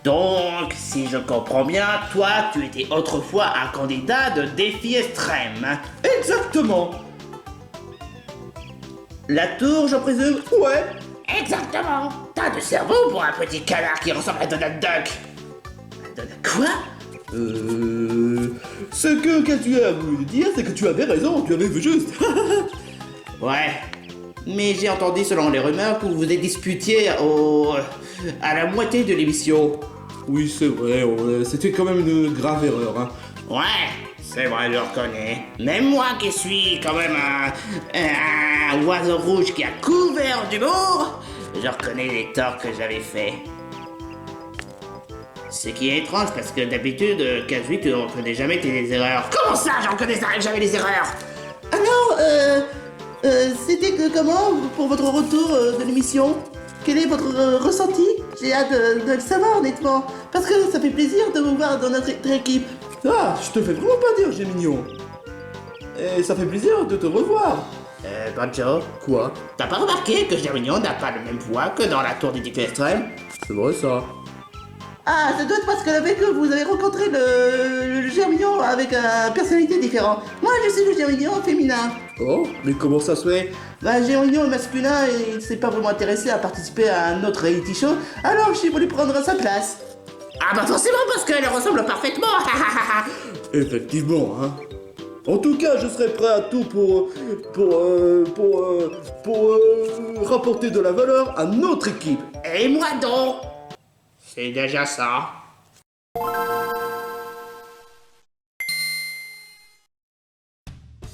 Donc, si je comprends bien, toi, tu étais autrefois un candidat de défi extrême. Exactement. La tour, je présume? Ouais. Exactement. T'as du cerveau pour un petit canard qui ressemble à Donald Duck. Quoi? Ce que tu as voulu dire, c'est que tu avais raison, tu avais vu juste. Ouais. Mais j'ai entendu selon les rumeurs que vous vous êtes disputié à la moitié de l'émission. Oui, c'est vrai, c'était quand même une grave erreur, hein. Ouais, c'est vrai, je reconnais. Même moi qui suis quand même un oiseau rouge qui a couvert d'humour, je reconnais les torts que j'avais faits. Ce qui est étrange parce que d'habitude, Kazui, tu ne reconnais jamais tes erreurs. Comment ça, j'en reconnais jamais les erreurs? Alors, c'était que comment pour votre retour de l'émission? Quel est votre ressenti? J'ai hâte de le savoir honnêtement, parce que ça fait plaisir de vous voir dans notre équipe. Ah, je te fais vraiment pas dire, j'ai mignon. Et ça fait plaisir de te revoir. Banjo, Quoi? t'as pas remarqué que Germignon n'a pas le même poids que dans la tour du Défi Extrême? C'est vrai ça. Ah, ça doit être parce que avec eux, vous avez rencontré le Germignon avec une personnalité différente. Moi, je suis le Germignon féminin. Oh, mais comment ça se fait? Bah, Germignon est masculin et il s'est pas vraiment intéressé à participer à un autre reality show, alors j'ai voulu prendre sa place. Ah bah forcément parce qu'elle ressemble parfaitement. Effectivement, hein. En tout cas, je serai prêt à tout pour rapporter de la valeur à notre équipe. Et moi donc? C'est déjà ça.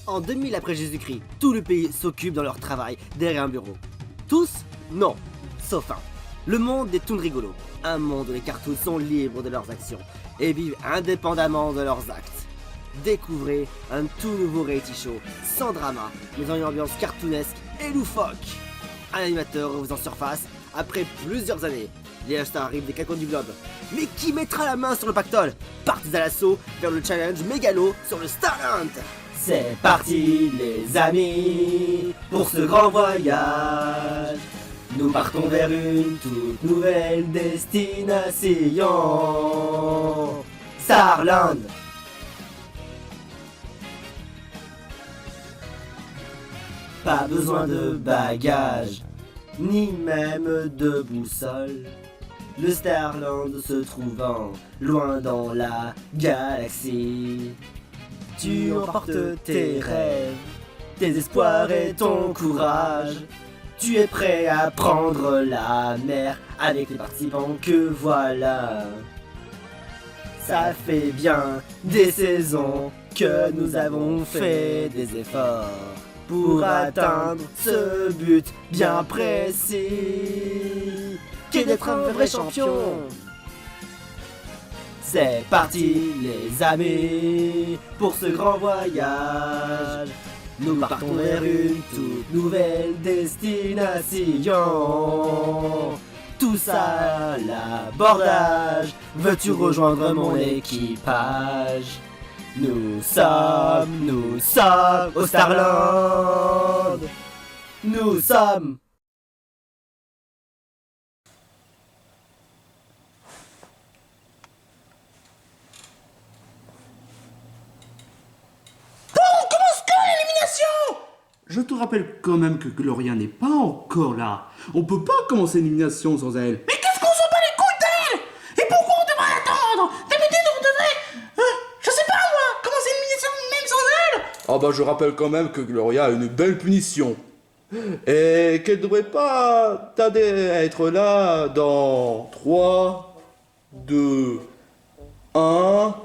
En 2000 après Jésus-Christ, tout le pays s'occupe dans leur travail derrière un bureau. Tous? Non, sauf un. Le monde des toons rigolos. Un monde où les cartoons sont libres de leurs actions et vivent indépendamment de leurs actes. Découvrez un tout nouveau reality show, sans drama, mais dans une ambiance cartoonesque et loufoque. Un animateur vous en surface après plusieurs années. Les stars arrivent des quatre coins du globe. Mais qui mettra la main sur le pactole? Partez à l'assaut vers le challenge mégalo sur le Starland. C'est parti les amis pour ce grand voyage. Nous partons vers une toute nouvelle destination. Starland. Pas besoin de bagages, ni même de boussole. Le Starland se trouvant loin dans la galaxie. Tu emportes tes rêves, tes espoirs et ton courage. Tu es prêt à prendre la mer avec les participants que voilà. Ça fait bien des saisons que nous avons fait des efforts pour atteindre ce but bien précis, qu'est d'être un vrai champion. C'est parti les amis pour ce grand voyage. Nous partons vers une toute nouvelle destination. Tous à l'abordage, veux-tu rejoindre mon équipage? Nous sommes au Starland. Nous sommes. Je te rappelle quand même que Gloria n'est pas encore là. On peut pas commencer l'élimination sans elle. Mais qu'est-ce qu'on s'en bat les couilles d'elle? Et pourquoi on devrait l'attendre? D'habitude on devrait... je sais pas moi, commencer l'élimination même sans elle. Ah bah je rappelle quand même que Gloria a une belle punition. Et qu'elle devrait pas tarder à être là dans 3, 2, 1...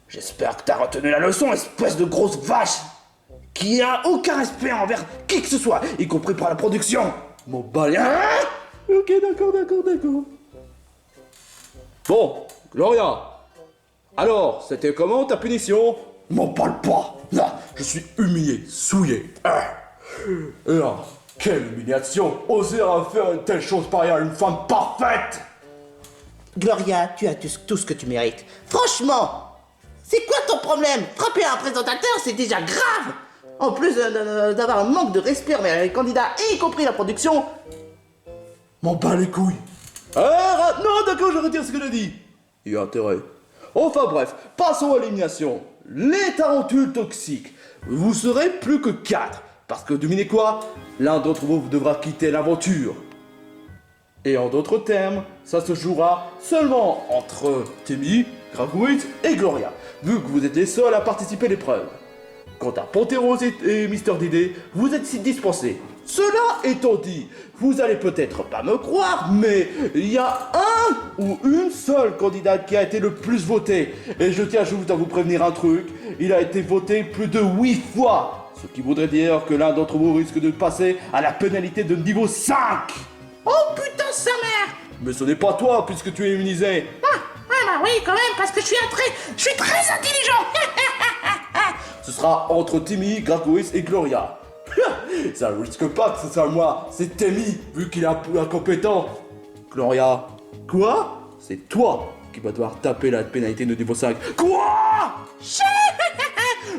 J'espère que t'as retenu la leçon, espèce de grosse vache qui a aucun respect envers qui que ce soit, y compris pour la production. Mon balien. Ok, d'accord. Bon, Gloria. Alors, c'était comment ta punition? M'en parle pas. Là, je suis humilié, souillé. Là, quelle humiliation. Oser faire une telle chose pareille à une femme parfaite. Gloria, tu as tout ce que tu mérites. Franchement, c'est quoi ton problème? Frapper un présentateur, c'est déjà grave. En plus d'avoir un manque de respect envers les candidats, y compris la production. M'en bats les couilles. Non, d'accord, je retire ce que j'ai dit. Il y a intérêt. Enfin bref, passons à l'élimination. Les tarentules toxiques. Vous serez plus que 4. Parce que devinez quoi? L'un d'entre vous devra quitter l'aventure. Et en d'autres termes, ça se jouera seulement entre Timmy, Gragouitz et Gloria, vu que vous êtes les seuls à participer à l'épreuve. Quant à Panthéros et Mister Didé, vous êtes dispensés. Cela étant dit, vous allez peut-être pas me croire, mais il y a un ou une seule candidate qui a été le plus votée. Et je tiens juste à vous prévenir un truc, il a été voté plus de 8 fois. Ce qui voudrait dire que l'un d'entre vous risque de passer à la pénalité de niveau 5. Oh putain, sa mère! Mais ce n'est pas toi, puisque tu es immunisé. Ah, bah oui, quand même, parce que je suis très intelligent! Ce sera entre Timmy, Gragouis et Gloria. Ça ne risque pas que ce soit moi, c'est Timmy, vu qu'il est un peu incompétent. Gloria, quoi? C'est toi qui vas devoir taper la pénalité de niveau 5. Quoi?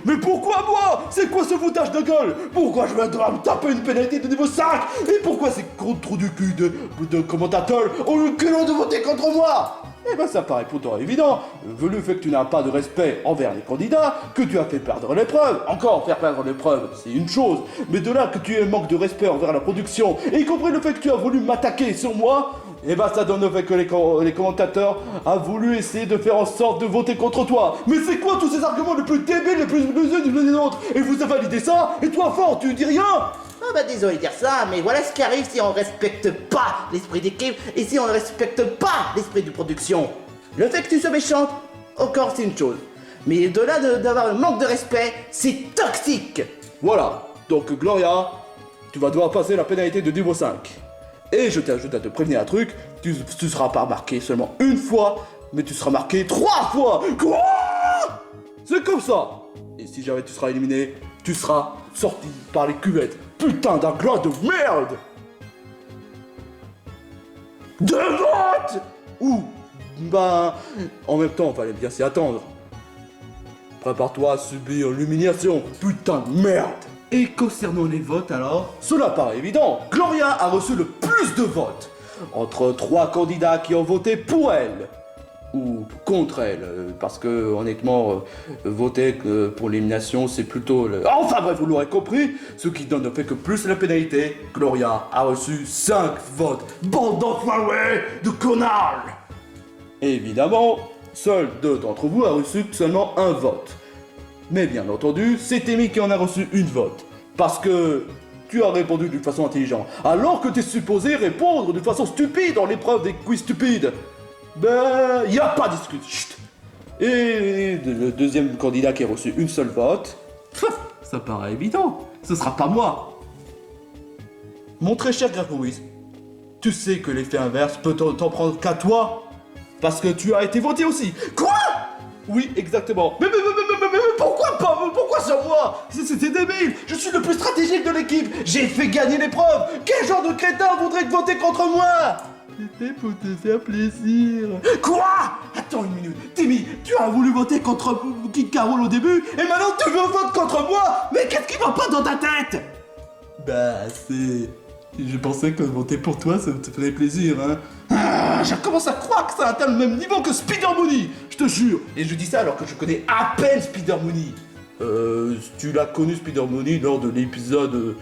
Mais pourquoi moi? C'est quoi ce foutage de gueule? Pourquoi je vais devoir me taper une pénalité de niveau 5? Et pourquoi ces gros trous du cul de commentateurs ont le culot de voter contre moi? Eh ben ça paraît pourtant évident, vu le fait que tu n'as pas de respect envers les candidats, que tu as fait perdre l'épreuve. Encore faire perdre l'épreuve, c'est une chose, mais de là que tu aies un manque de respect envers la production, y compris le fait que tu as voulu m'attaquer sur moi, eh ben ça donne le fait que les commentateurs ont voulu essayer de faire en sorte de voter contre toi. Mais c'est quoi tous ces arguments les plus débiles, les plus les autres? Et vous avez validé ça? Et toi fort, tu dis rien? Ah bah désolé de dire ça, mais voilà ce qui arrive si on respecte pas l'esprit d'équipe et si on ne respecte pas l'esprit de production. Le fait que tu sois méchante, encore c'est une chose. Mais de là d'avoir un manque de respect, c'est toxique. Voilà, donc Gloria, tu vas devoir passer la pénalité de niveau 5. Et je t'ajoute à te prévenir un truc, tu seras pas marqué seulement une fois, mais tu seras marqué 3 fois. Quoi? C'est comme ça. Et si jamais tu seras éliminé, tu seras sorti par les cuvettes. Putain d'un glas de merde. De vote. Ou, ben, en même temps, fallait bien s'y attendre. Prépare-toi à subir l'humiliation, putain de merde. Et concernant les votes alors, cela paraît évident. Gloria a reçu le plus de votes. Entre 3 candidats qui ont voté pour elle. Ou contre elle, parce que honnêtement, voter pour l'élimination, c'est plutôt... Enfin bref, vous l'aurez compris, ce qui donne le fait que plus la pénalité, Gloria a reçu 5 votes. Bande d'enfoirés, de connards. Évidemment, seuls 2 d'entre vous ont reçu seulement 1 vote. Mais bien entendu, c'est Amy qui en a reçu 1 vote. Parce que tu as répondu d'une façon intelligente, alors que tu es supposé répondre d'une façon stupide dans l'épreuve des quiz stupides. Ben, y a pas de discussion. Chut. Et le deuxième candidat qui a reçu 1 seule vote, ça paraît évident, ce sera pas moi. Mon très cher Gragouis, tu sais que l'effet inverse peut t'en prendre qu'à toi, parce que tu as été voté aussi. Quoi? Oui, exactement. Mais pourquoi pas? Pourquoi sur moi? C'était débile. Je suis le plus stratégique de l'équipe. J'ai fait gagner l'épreuve. Quel genre de crétin voudrait voter contre moi? C'était pour te faire plaisir. Quoi? Attends une minute. Timmy, tu as voulu voter contre Kid Carol au début, et maintenant tu veux voter contre moi? Mais qu'est-ce qui va pas dans ta tête? Bah, c'est... Je pensais que voter pour toi, ça te ferait plaisir, hein. Ah, je commence à croire que ça atteint le même niveau que Spider Mooney, je te jure. Et je dis ça alors que je connais à peine Spider Mooney. Tu l'as connu Spider Mooney lors de l'épisode...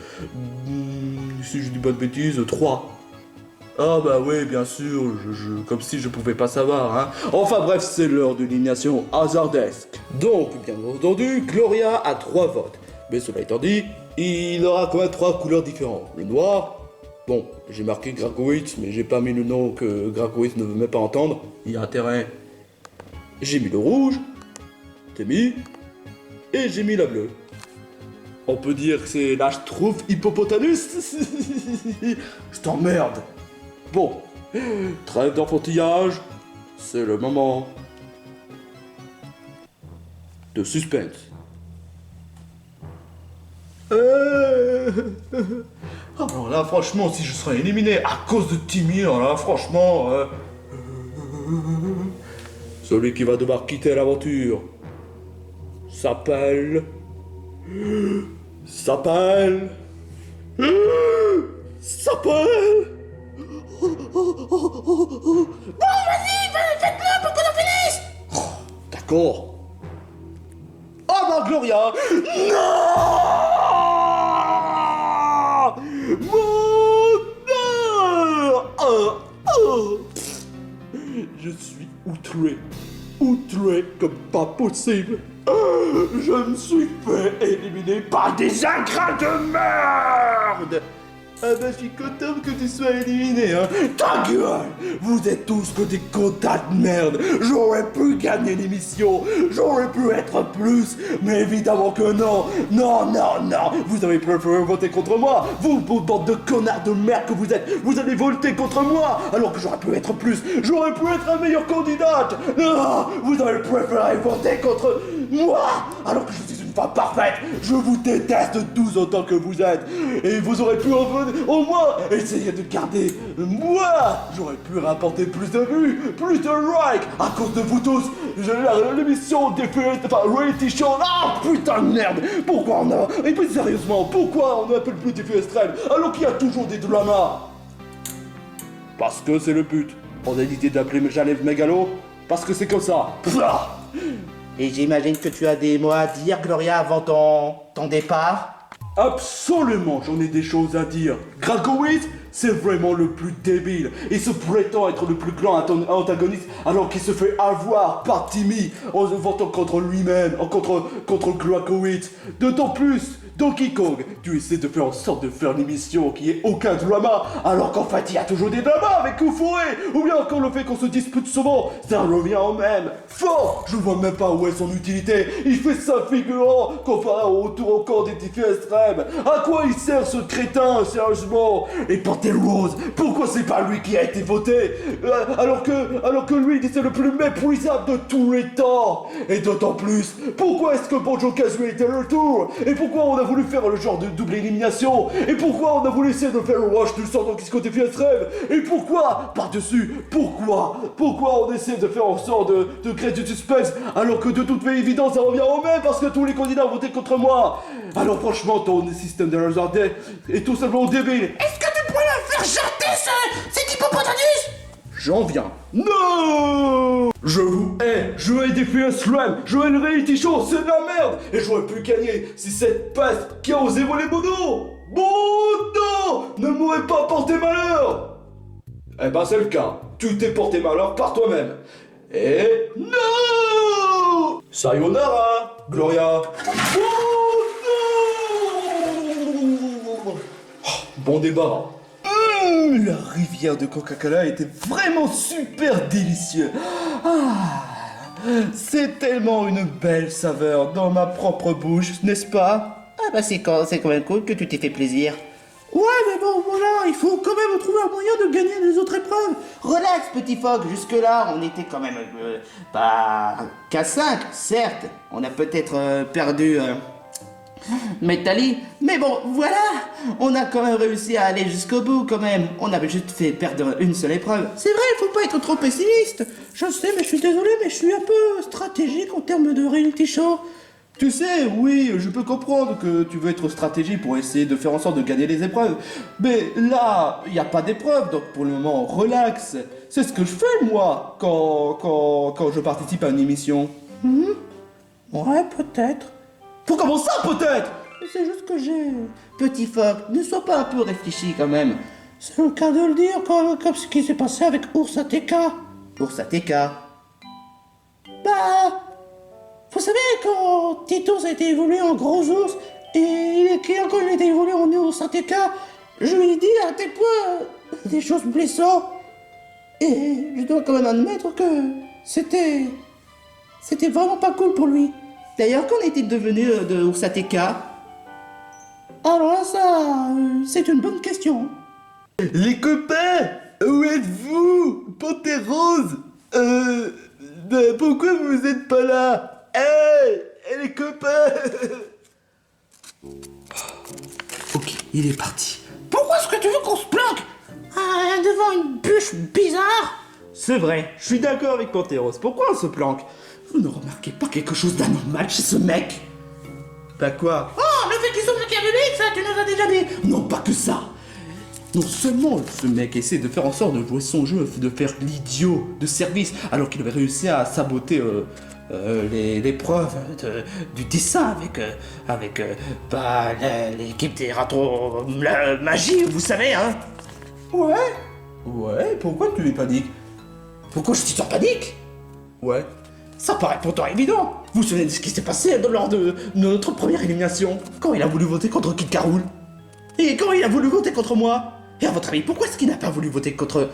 si je dis pas de bêtises, 3. Ah bah oui, bien sûr, comme si je pouvais pas savoir, hein. Enfin bref, c'est l'heure de l'élimination hasardesque. Donc, bien entendu, Gloria a 3 votes. Mais cela étant dit, il aura quand même 3 couleurs différentes. Le noir, bon, j'ai marqué Gragouitz, mais j'ai pas mis le nom que Gragouitz ne veut même pas entendre. Il y a intérêt. J'ai mis le rouge, Timmy, et j'ai mis la bleue. On peut dire que c'est la Schtroumpf hippopotamus. Je t'emmerde. Bon, trêve d'enfantillage, c'est le moment de suspense. Alors là, franchement, si je serais éliminé à cause de Timmy, alors là, franchement... celui qui va devoir quitter l'aventure s'appelle... Cours. Oh bah Gloria. Non. Mon honneur. Je suis outré. Outré comme pas possible. Je me suis fait éliminer par des ingrats de merde. Ah bah je suis content que tu sois éliminé, hein. Ta gueule. Vous êtes tous que des quotas de merde. J'aurais pu gagner l'émission. J'aurais pu être plus. Mais évidemment que non. Non, non, non. Vous avez préféré voter contre moi. Vous, bande de connards de merde que vous êtes. Vous allez voter contre moi. Alors que j'aurais pu être plus. J'aurais pu être un meilleur candidat. Non, vous avez préféré voter contre moi. Alors que je suis une femme parfaite. Je vous déteste tous autant que vous êtes. Et vous aurez pu au moins essayer de garder moi. J'aurais pu rapporter plus de vues, plus de likes à cause de vous tous. L'émission reality show. Ah putain de merde. Pourquoi on a... Et puis sérieusement, pourquoi on n'appelle plus défi extrême alors qu'il y a toujours des dramas? Parce que c'est le but. On a décidé d'appeler Jalève Mégalo parce que c'est comme ça. Pfff. Et j'imagine que tu as des mots à dire, Gloria, avant ton départ? Absolument, j'en ai des choses à dire. Gragowitz, c'est vraiment le plus débile. Il se prétend être le plus grand antagoniste alors qu'il se fait avoir par Timmy en votant contre lui-même, contre Gragowitz. D'autant plus, Donkey Kong, tu essaies de faire en sorte de faire une émission qui ait aucun drama, alors qu'en fait il y a toujours des dramas avec Koufouré, ou bien encore le fait qu'on se dispute souvent, ça revient au même. Fort, je vois même pas où est son utilité, il fait ça figurant comparé au tour encore des défis extrêmes. À quoi il sert ce crétin, sérieusement? Et Panthère Rose, pourquoi c'est pas lui qui a été voté alors que lui c'est le plus méprisable de tous les temps? Et d'autant plus, pourquoi est-ce que Banjo Kazooie était le retour? Et pourquoi on a voulu faire le genre de double élimination? Et pourquoi on a voulu essayer de faire le rush du sort dans Kiss Côté Fies Rêve? Et pourquoi, par-dessus, pourquoi on essaie de faire en sorte de créer du suspense alors que de toute évidence ça revient au même parce que tous les candidats ont voté contre moi? Alors franchement, ton système de hasard est tout simplement débile. Est-ce que tu pourrais me faire jeter cet hippopotamus? J'en viens. Non! Je vous hais, je hais des Slam, je hais le reality show, c'est de la merde! Et j'aurais pu gagner si cette peste qui a osé voler mon nom! Mon nom ne m'aurait pas porté malheur! Eh ben c'est le cas, tu t'es porté malheur par toi-même. Et non! Sayonara, Gloria! Bon débat. La rivière de Coca-Cola était vraiment super délicieuse. C'est tellement une belle saveur dans ma propre bouche, n'est-ce pas? Ah bah c'est quand même cool que tu t'es fait plaisir. Ouais, mais bon, voilà, il faut quand même trouver un moyen de gagner les autres épreuves. Relax, petit Fogg, jusque-là, on était quand même pas qu'à 5, certes. On a peut-être perdu Métali, mais bon, voilà, on a quand même réussi à aller jusqu'au bout quand même. On avait juste fait perdre une seule épreuve. C'est vrai, il faut pas être trop pessimiste. Je sais, mais je suis désolé, mais je suis un peu stratégique en termes de reality show. Tu sais, oui, je peux comprendre que tu veux être stratégique pour essayer de faire en sorte de gagner les épreuves. Mais là, il n'y a pas d'épreuve, donc pour le moment, relax. C'est ce que je fais, moi, quand je participe à une émission. Ouais, peut-être. Pour comment ça, peut-être? C'est juste que j'ai... Petit Fogg, ne sois pas un peu réfléchi quand même. C'est le cas de le dire, comme ce qui s'est passé avec Ours ATK. Ours ATK? Bah... Vous savez, quand Titus a été évolué en gros ours, et quand il a été évolué en ours ATK, je lui ai dit à tel point des choses blessantes. Et je dois quand même admettre que c'était vraiment pas cool pour lui. D'ailleurs, qu'en est-il devenu de Ours ATK? Alors là, ça... c'est une bonne question. Les copains, où êtes-vous? Panthère Rose, pourquoi vous êtes pas là? Hey, les copains. Ok, il est parti. Pourquoi est-ce que tu veux qu'on se planque devant une bûche bizarre? C'est vrai, je suis d'accord avec Panthère Rose. Pourquoi on se planque? Vous ne remarquez pas quelque chose d'anormal chez ce mec? Bah quoi? Oh, le fait qu'ils sont machiavéliques, ça, tu nous as déjà dit. Non, pas que ça. Non seulement ce mec essaie de faire en sorte de jouer son jeu, de faire l'idiot de service, alors qu'il avait réussi à saboter l'épreuve du dessin avec l'équipe des ratons magie, vous savez, hein. Ouais, pourquoi tu es panique? Pourquoi je suis en panique? Ouais. Ça paraît pourtant évident. Vous vous souvenez de ce qui s'est passé lors de notre première élimination? Quand il a voulu voter contre Kid Carol? Et quand il a voulu voter contre moi? Et à votre avis, pourquoi est-ce qu'il n'a pas voulu voter contre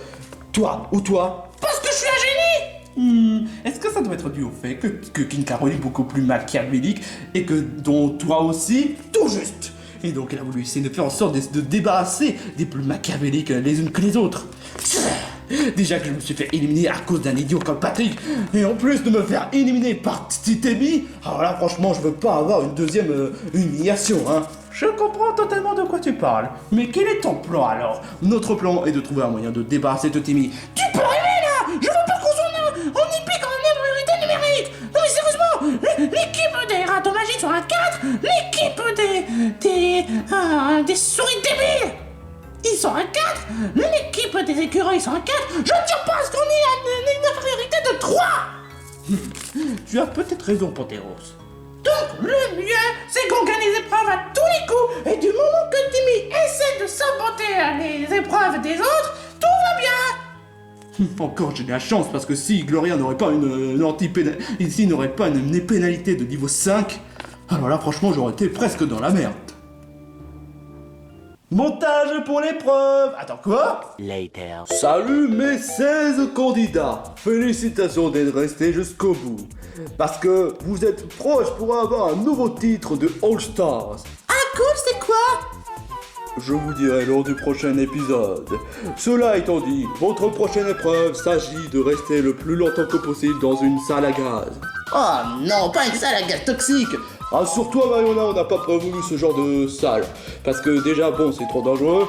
toi ou toi? Parce que je suis un génie. Est-ce que ça doit être dû au fait que King Carol est beaucoup plus machiavélique et que dont toi aussi? Tout juste. Et donc elle a voulu essayer de faire en sorte de débarrasser des plus machiavéliques les unes que les autres. Déjà que je me suis fait éliminer à cause d'un idiot comme Patrick, et en plus de me faire éliminer par Titemi, alors là franchement je veux pas avoir une deuxième humiliation, hein. Je comprends totalement de quoi tu parles, mais quel est ton plan alors? Notre plan est de trouver un moyen de débarrasser Titemi. Tu peux rêver là. Je veux pas qu'on soit en épique en infériorité numérique. Non mais sérieusement, l'équipe des ratons magiques sont à 4, l'équipe des souris débiles, ils sont à 4, l'équipe des écureuils sont à 4, je ne tiens pas à ce qu'on ait une infériorité de 3. Tu as peut-être raison, Panthéros. Donc le mieux, c'est qu'on gagne les épreuves à tous les coups, et du moment que Timmy essaie de saboter les épreuves des autres, tout va bien. Encore j'ai de la chance parce que si Gloria n'aurait pas s'il n'aurait pas une pénalité de niveau 5, alors là franchement j'aurais été presque dans la merde. Montage pour l'épreuve. Attends quoi? Later. Salut mes 16 candidats. Félicitations d'être restés jusqu'au bout. Parce que vous êtes proches pour avoir un nouveau titre de All Stars. Ah cool, c'est quoi? Je vous dirai lors du prochain épisode. Cela étant dit, votre prochaine épreuve s'agit de rester le plus longtemps que possible dans une salle à gaz. Oh non, pas une salle à gaz toxique. Rassure-toi Mariona, on n'a pas prévu ce genre de salle. Parce que déjà, bon, c'est trop dangereux.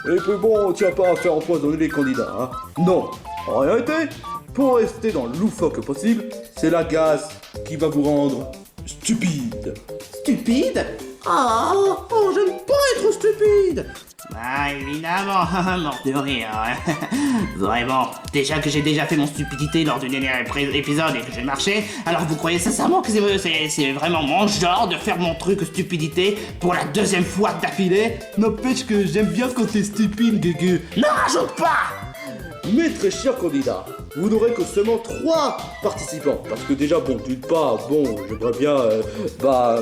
Et puis bon, on tient pas à faire empoisonner les candidats, hein. Non. En réalité, pour rester dans le loufoque possible, c'est la gaz qui va vous rendre stupide. Stupide? Oh, j'aime pas être stupide. Ah, évidemment, mort de rire. Vraiment, déjà que j'ai déjà fait mon stupidité lors du dernier épisode et que j'ai marché, alors vous croyez sincèrement que c'est vraiment mon genre de faire mon truc stupidité pour la deuxième fois d'affilée? N'empêche que j'aime bien quand t'es stupide, Gugu. Non, rajoute pas. Mais très chers candidats, vous n'aurez que seulement 3 participants. Parce que déjà, bon, d'une part, bon, j'aimerais bien, voilà,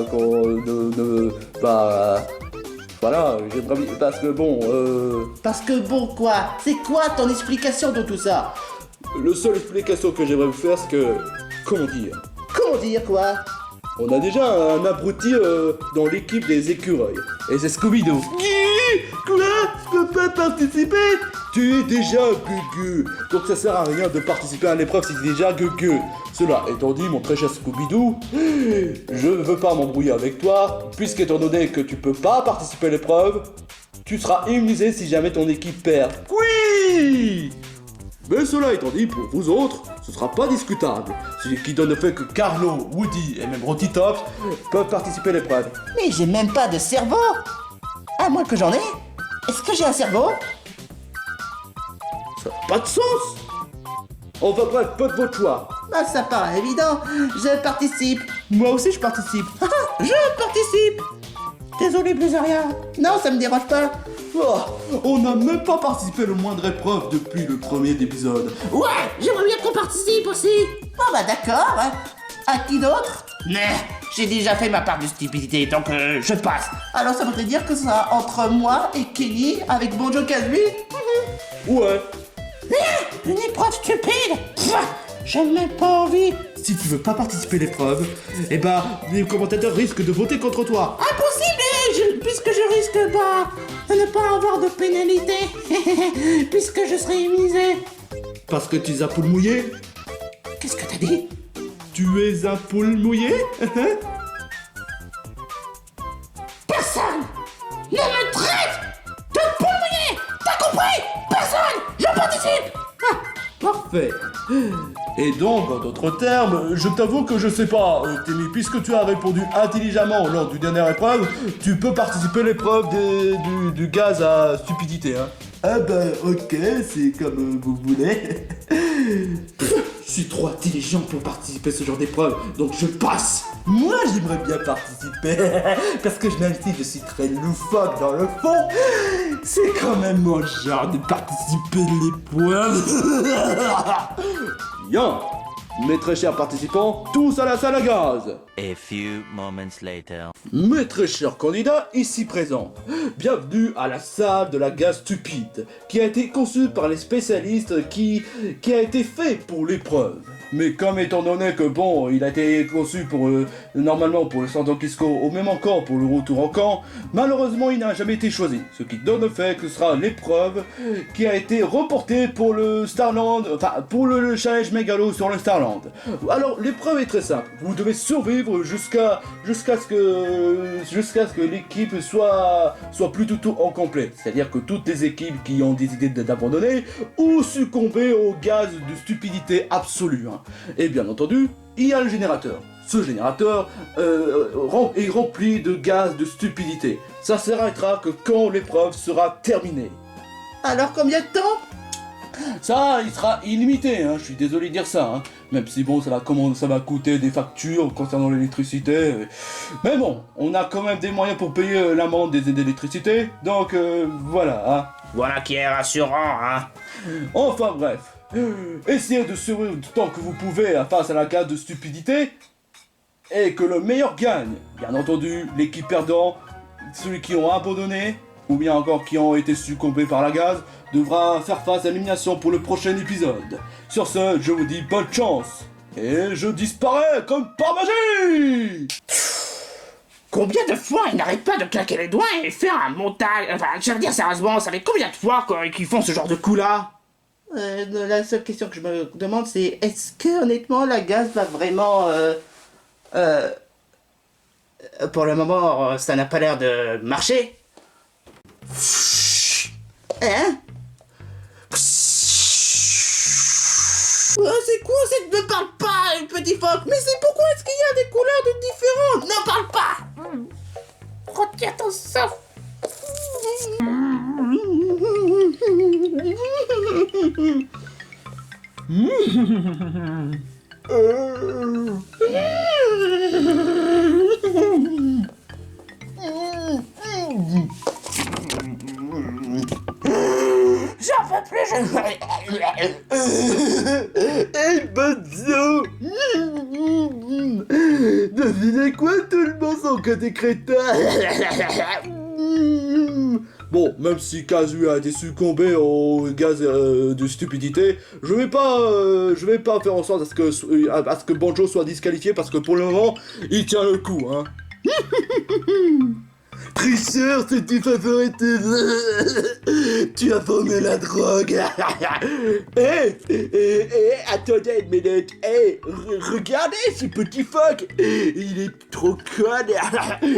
j'aimerais bien, parce que bon, Parce que bon quoi? C'est quoi ton explication de tout ça? le seule explication que j'aimerais vous faire, c'est que, comment dire, Comment dire quoi? on a déjà un abruti dans l'équipe des écureuils. Et c'est Scooby-Doo. Quoi? Je peux pas participer? Tu es déjà Gugu. Donc ça sert à rien de participer à l'épreuve si tu es déjà Gugu. Cela étant dit, mon très cher Scooby-Doo, je ne veux pas m'embrouiller avec toi, puisqu'étant donné que tu peux pas participer à l'épreuve, tu seras immunisé si jamais ton équipe perd. Oui! Mais cela étant dit, pour vous autres, ce sera pas discutable. Ce qui donne le fait que Carlo, Woody et même Rotitops peuvent participer à l'épreuve. Mais j'ai même pas de cerveau. À moins que j'en ai. Est-ce que j'ai un cerveau? Ça n'a pas de sens! Enfin bref, peu de votre choix. Bah ça paraît évident. Je participe. Moi aussi je participe. Je participe. Désolé Blizzardia. Non, ça me dérange pas. Oh, on n'a même pas participé à le moindre épreuve depuis le premier épisode. Ouais, j'aimerais bien qu'on participe aussi. Oh bah d'accord. À qui d'autre? Mais j'ai déjà fait ma part de stupidité, donc je passe. Alors ça voudrait dire que ça sera entre moi et Kenny avec Bonjo Kazooie. Ouais. Une épreuve stupide. J'ai même pas envie. Si tu veux pas participer à l'épreuve, eh ben, les commentateurs risquent de voter contre toi. Impossible, puisque je risque de ne pas avoir de pénalité, puisque je serai immunisé. Parce que tu es un poule mouillé. Qu'est-ce que t'as dit? Tu es un poule mouillé. Personne ne me traite de poule mouillée. T'as compris? Personne. Je participe. Parfait. Et donc, en d'autres termes, je t'avoue que je sais pas, Timmy, puisque tu as répondu intelligemment lors du dernier épreuve, tu peux participer à l'épreuve du gaz à stupidité, hein. Ah bah ok, c'est comme vous voulez. suis trop intelligent pour participer à ce genre d'épreuve, donc je passe. Moi, j'aimerais bien participer, parce que même si je suis très loufoque dans le fond, c'est quand même mon genre de participer à l'épreuve. Bien. Mes très chers participants, tous à la salle à gaz. A few moments later. Mes très chers candidats ici présents, bienvenue à la salle de la gaz stupide, qui a été conçue par les spécialistes qui a été fait pour l'épreuve. Mais comme étant donné que bon, il a été conçu pour normalement pour le Santo Quisco ou même encore pour le retour en camp, malheureusement il n'a jamais été choisi. Ce qui donne le fait que ce sera l'épreuve qui a été reportée pour le Starland, enfin pour le challenge mégalo sur le Starland. Alors l'épreuve est très simple. Vous devez survivre jusqu'à ce que l'équipe soit plus du tout en complet. C'est-à-dire que toutes les équipes qui ont décidé d'abandonner ou succomber au gaz de stupidité absolue. Hein. Et bien entendu, il y a le générateur. Ce générateur est rempli de gaz de stupidité. Ça s'arrêtera que quand l'épreuve sera terminée. Alors combien de temps? Ça, il sera illimité, hein, je suis désolé de dire ça, hein. Même si bon, ça va coûter des factures concernant l'électricité. Mais bon, on a quand même des moyens pour payer l'amende des aides d'électricité, donc voilà. Hein. Voilà qui est rassurant, hein. Enfin bref, essayez de survivre tant que vous pouvez face à la gaz de stupidité, et que le meilleur gagne. Bien entendu, l'équipe perdant, ceux qui ont abandonné, ou bien encore qui ont été succombés par la gaz, devra faire face à l'élimination pour le prochain épisode. Sur ce, je vous dis bonne chance, et je disparais comme par magie. Combien de fois ils n'arrêtent pas de claquer les doigts et faire un montage? Enfin, je veux dire sérieusement, ça fait combien de fois qu'ils font ce genre de coup-là? La seule question que je me demande, c'est est-ce que honnêtement la gaz va vraiment... Pour le moment, ça n'a pas l'air de marcher. Hein? Oh, c'est quoi cette... Ne parle pas, petit phoque. Mais c'est pourquoi est-ce qu'il y a des couleurs de différentes? Ne parle pas. Retiens ton souffle. J'en peux plus, Hey, Bonzo! Devinez quoi, tout le monde sont que des crétins! Bon, même si Kazu a été succombé au gaz de stupidité, je vais pas faire en sorte à ce que Banjo soit disqualifié parce que pour le moment, il tient le coup, hein. Tricheur, c'est tes favorites! Tu as formé la drogue! Attendez une minute! Regardez ce petit phoque! Il est trop con!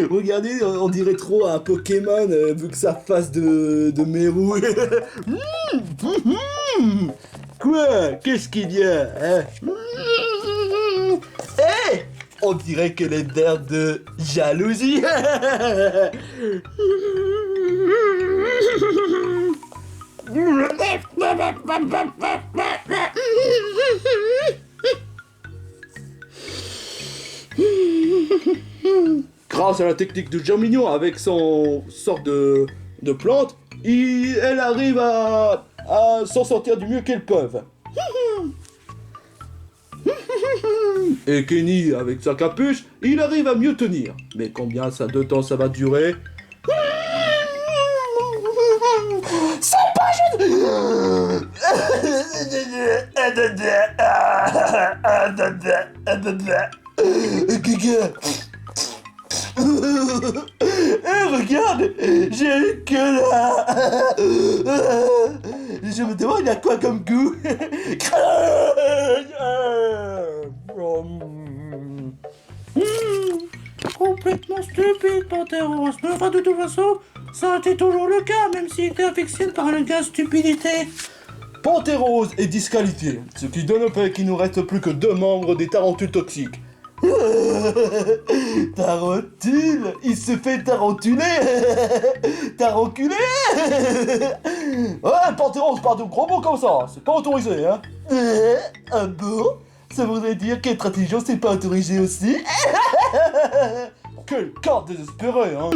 Regardez, on dirait trop un Pokémon vu que ça fasse de Meru! Quoi? Qu'est-ce qu'il y a? Hein? On dirait qu'elle est verte de jalousie. Grâce à la technique de Germignon avec son sorte de plante, elle arrive à s'en sortir du mieux qu'elle peuvent. Et Kenny, avec sa capuche, il arrive à mieux tenir. Mais combien de temps ça va durer? c'est pas juste... Regarde, j'ai une queue là. Je me demande il y a quoi comme goût. Complètement stupide, Panteros. Mais enfin, de toute façon, ça a été toujours le cas, même s'il était affectionné par le gaz stupidité. Panthérose est disqualifié, ce qui donne au fait qu'il nous reste plus que 2 membres des tarentules toxiques. Tarentule, il se fait tarentuler. Tarenculer. Ouais, Panthérose parle de gros mots comme ça, c'est pas autorisé, hein. Un bon? Ça voudrait dire qu'être intelligent, c'est pas autorisé aussi? Quelle carte désespérée, hein.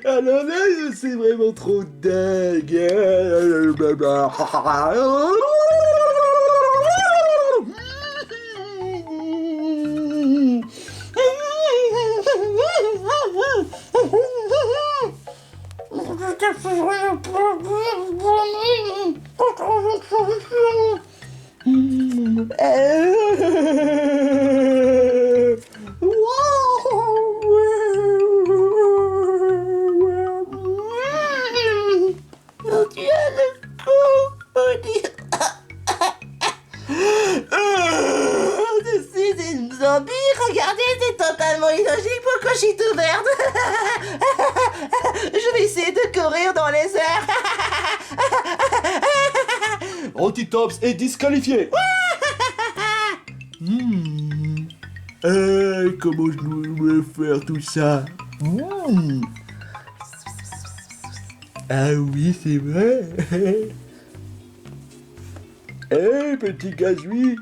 Alors là, c'est vraiment trop dingue. Zombie, regardez, c'est totalement illogique, pourquoi je suis tout verte? Je vais essayer de courir dans les airs. Rotitops est disqualifié. Comment je dois faire tout ça? Ah oui, c'est vrai. Hé, petit gazouille.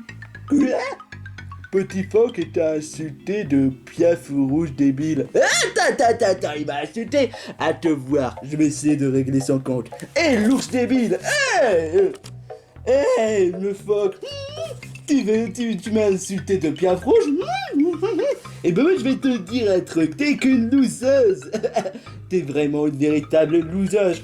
Petit phoque t'a insulté de piaf rouge débile. Attends, il m'a insulté. À te voir, je vais essayer de régler son compte. Hé, l'ours débile. Hé, le phoque. Tu m'as insulté de piaf rouge. Et ben moi je vais te dire un truc, t'es qu'une loseuse. T'es vraiment une véritable loseuse.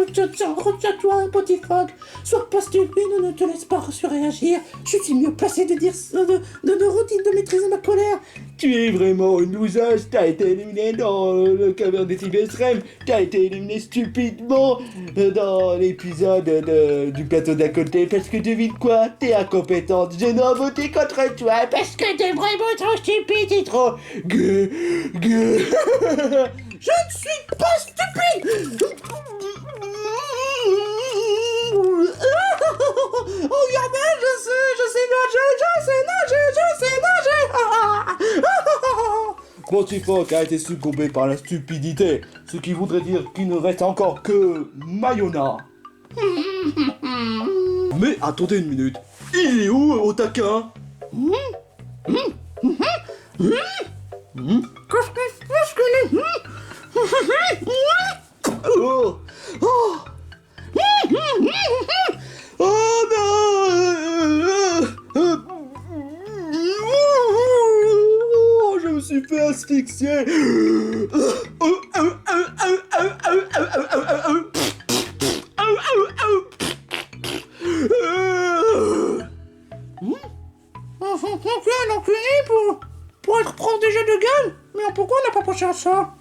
Retiens-toi, petit phoque. Sois pas stupide, ne te laisse pas surréagir. Je suis mieux placé de dire de maîtriser ma colère. Tu es vraiment une loseuse, t'as été éliminé dans le caverne des Sylvestrem, t'as été éliminé stupidement dans l'épisode du plateau d'à côté, parce que devine quoi, t'es incompétente, je n'ai voté contre toi, parce que t'es vraiment trop stupide et trop gueux. Je ne suis pas stupide. Oh gamin, je sais nager. Petit phoque a été succombé par la stupidité, ce qui voudrait dire qu'il ne reste encore que Mayona. Mais attendez une minute, il est où au taquin? Oh non, je me suis fait asphyxier. L'enculé pour être prof déjà de gueule. Mais pourquoi on n'a pas pensé à ça?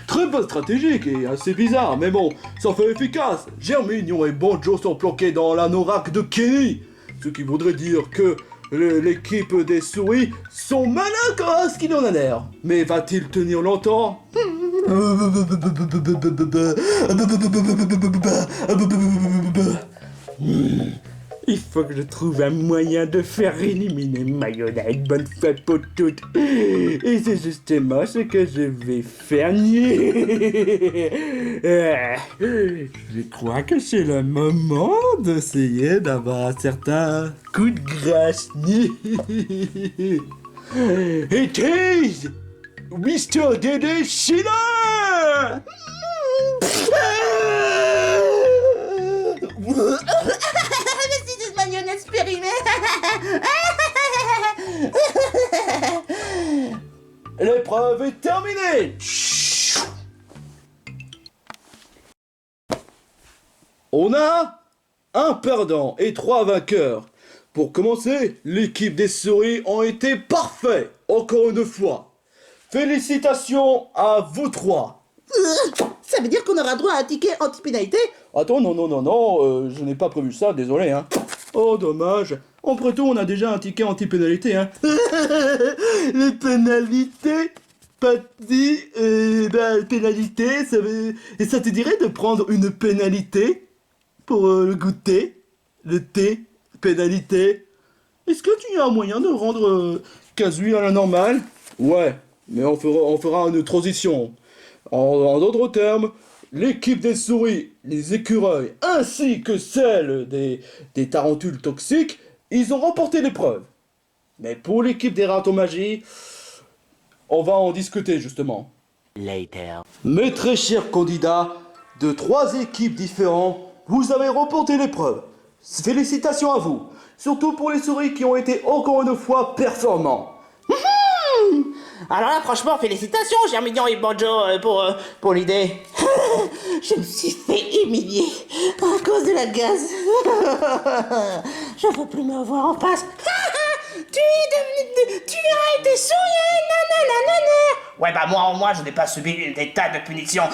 Très pas stratégique et assez bizarre, mais bon, ça fait efficace. Germignon et Banjo sont planqués dans l'anorak de Kenny, ce qui voudrait dire que l'équipe des souris sont malins à ce qu'il en a l'air. Mais va-t-il tenir longtemps? Il faut que je trouve un moyen de faire éliminer Mayona une bonne fois pour toutes. Et c'est justement ce que je vais faire. Je crois que c'est le moment d'essayer d'avoir un certain coup de grâce. It is Mr. Dede Sheila! Petite marionnette périmée. L'épreuve est terminée. On a un perdant et 3 vainqueurs. Pour commencer, l'équipe des souris ont été parfaits, encore une fois. Félicitations à vous 3. Ça veut dire qu'on aura droit à un ticket anti-pénalité? Attends, non, je n'ai pas prévu ça, désolé, hein. Oh, dommage. Après tout, on a déjà un ticket anti-pénalité, hein. Les pénalités? Pénalité, ça te dirait de prendre une pénalité? pour le goûter. Le thé, pénalité. Est-ce que tu as un moyen de rendre Kazui à la normale? Ouais, mais on fera une transition. En d'autres termes, l'équipe des souris, les écureuils, ainsi que celle des tarentules toxiques, ils ont remporté l'épreuve. Mais pour l'équipe des magie, on va en discuter justement. Later. Mes très chers candidats, de 3 équipes différentes, vous avez remporté l'épreuve. Félicitations à vous, surtout pour les souris qui ont été encore une fois performants. Alors là, franchement, félicitations, Germignon et Banjo, pour l'idée. Je me suis fait humilier à cause de la gaz. Je veux plus me voir en face. Tu as été souillé, nanana. Ouais, bah moi, je n'ai pas subi des tas de punitions.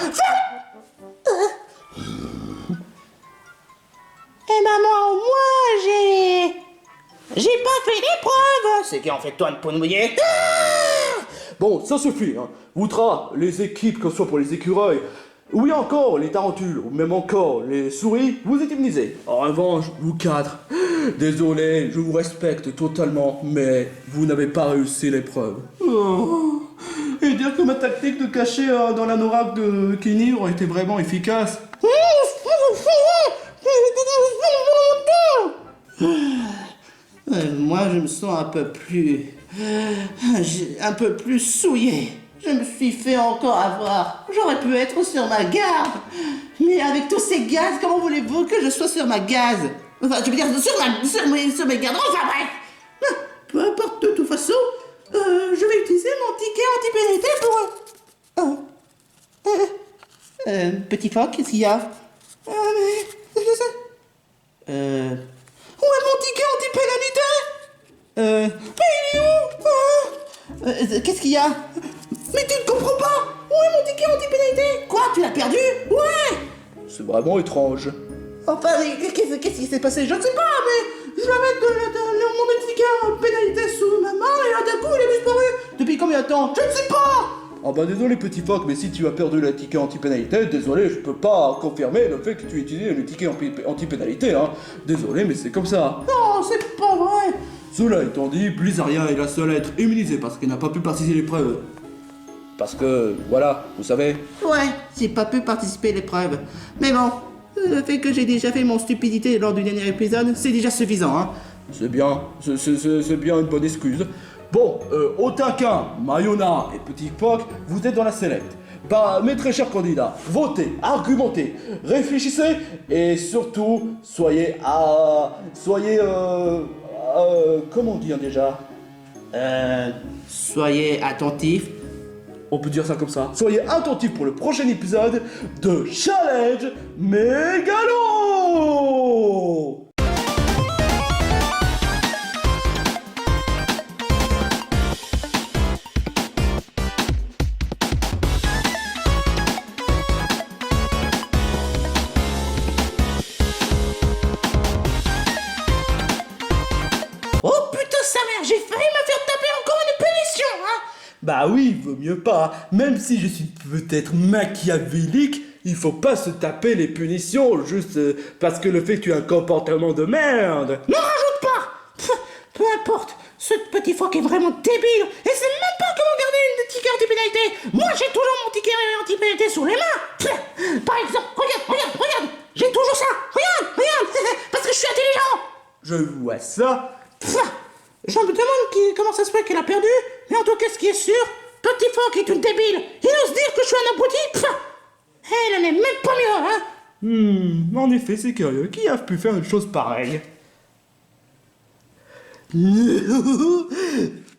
Et bah moi, j'ai pas fait l'épreuve. C'est qui en fait toi, une peau mouillée? Bon, ça suffit, hein. Outra, les équipes, que ce soit pour les écureuils, ou encore les tarentules, ou même encore les souris, vous êtes immunisés. En revanche, vous 4, désolé, je vous respecte totalement, mais vous n'avez pas réussi l'épreuve. Oh. Et dire que ma tactique de cacher dans l'anorak de Kenny aurait été vraiment efficace. Moi, je me sens un peu plus souillé. Je me suis fait encore avoir. J'aurais pu être sur ma garde. Mais avec tous ces gaz, comment voulez-vous que je sois sur ma gaz? Enfin, je veux dire, sur mes gardes. Enfin, bref. Peu importe, de toute façon, je vais utiliser mon ticket anti-pénalité pour... Petit phoque, qu'est-ce qu'il y a? Où est mon ticket anti-pénalité? Mais il est où? Qu'est-ce qu'il y a? Mais tu ne comprends pas? Où est mon ticket anti-pénalité? Quoi, tu l'as perdu? Ouais! C'est vraiment étrange. Enfin, qu'est-ce qui s'est passé? Je ne sais pas, mais je vais mettre mon ticket pénalité sous ma main et là d'un coup il est disparu. Depuis combien de temps? Je ne sais pas! Ah bah désolé petit phoque, mais si tu as perdu le ticket anti-pénalité, désolé, je peux pas confirmer le fait que tu utilises le ticket anti-pénalité, hein. Désolé, mais c'est comme ça. Non, c'est pas vrai! Cela étant dit, Blizzaria est la seule à être immunisée parce qu'elle n'a pas pu participer à l'épreuve. Parce que, voilà, vous savez. Ouais, j'ai pas pu participer à l'épreuve. Mais bon, le fait que j'ai déjà fait mon stupidité lors du dernier épisode, c'est déjà suffisant, hein. C'est bien, c'est bien une bonne excuse. Bon, Otakin, Mayona et Petit Phoque, vous êtes dans la select. Bah, mes très chers candidats, votez, argumentez, réfléchissez et surtout, comment dire déjà? Soyez attentifs. On peut dire ça comme ça. Soyez attentifs pour le prochain épisode de Challenge Mégalo! Oh putain sa mère, j'ai failli me faire taper encore une punition, hein. Bah oui, vaut mieux pas. Même si je suis peut-être machiavélique, il faut pas se taper les punitions juste parce que le fait que tu as un comportement de merde. Ne rajoute pas. Peu importe, ce petit phoque est vraiment débile et c'est même pas comment garder une ticket anti-pénalité. Moi j'ai toujours mon ticket anti-pénalité sous les mains. Par exemple, regarde, j'ai toujours ça. Regarde, parce que je suis intelligent. Je vois ça. Je me demande comment ça se fait qu'elle a perdu, mais en tout cas, ce qui est sûr, Petit Phoque est une débile. Il ose dire que je suis un abruti. Elle n'est même pas mieux, hein. En effet, c'est curieux. Qui a pu faire une chose pareille?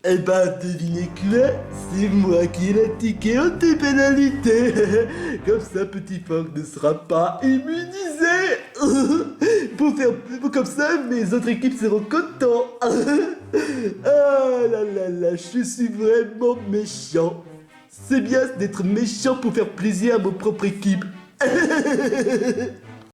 Eh ben, devinez quoi? C'est moi qui ai le ticket anti-pénalité. Comme ça, Petit Phoque ne sera pas immunisé. Comme ça, mes autres équipes seront contents. Ah là là là, je suis vraiment méchant. C'est bien d'être méchant pour faire plaisir à mon propre équipe.